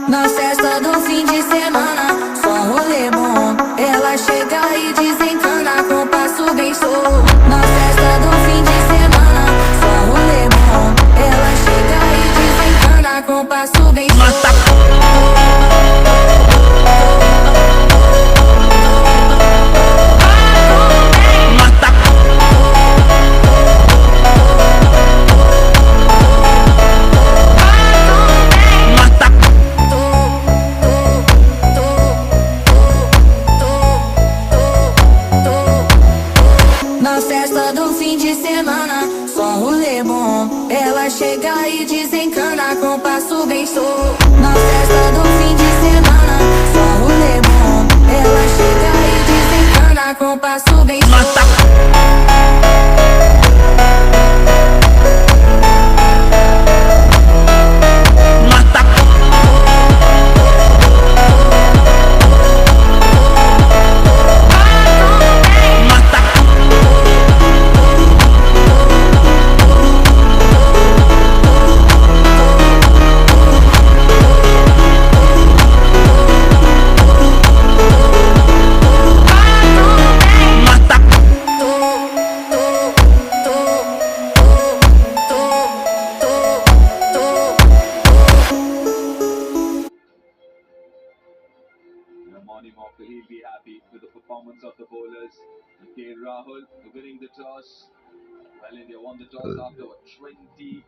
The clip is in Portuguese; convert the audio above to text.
Na festa do fim de semana, só rolê bom. Ela chega e desencana com passo bem solto. Na festa do fim de semana, só rolê bom. Ela chega e desencana com passo bem solto. Na festa do fim de semana, só rolê bom. Ela chega e desencana com passo bem solto. Na festa do fim de semana, só rolê bom. Ela chega e desencana com passo bem solto. Morning Walker, he'll be happy with the performance of the bowlers. KL Rahul winning the toss. Well, India won the toss after 20